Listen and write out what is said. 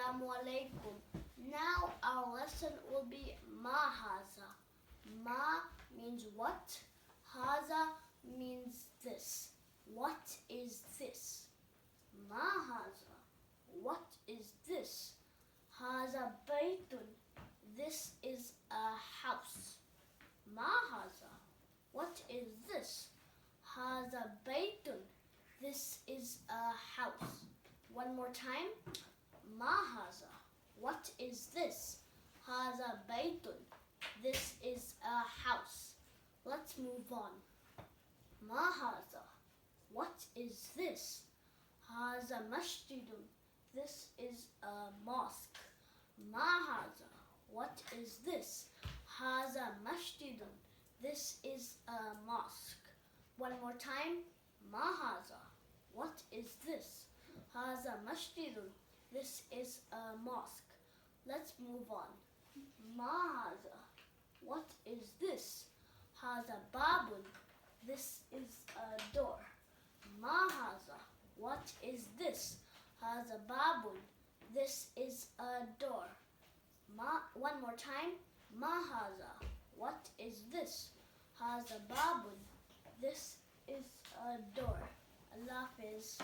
Assalamu alaikum. Now our lesson will be ma haza. Ma means what. Haza means this. What is this? Ma haza. What is this? Haza baytun. This is a house. Ma haza. What is this? Haza baytun. This is a house. One more time. Ma haza. What is this? Haza baytun. This is a house. Let's move on. Ma haza. What is this? Haza masjidun. This is a mosque. Ma haza. What is this? Haza masjidun. This is a mosque. One more time. Ma haza. What is this? Haza masjidun. This is a mosque. Let's move on. Ma haza. What is this? Haza babun. This is a door. Ma haza. What is this? Haza babun. This is a door. One more time. Ma haza. What is this? Haza babun. This is a door. Allah Hafiz.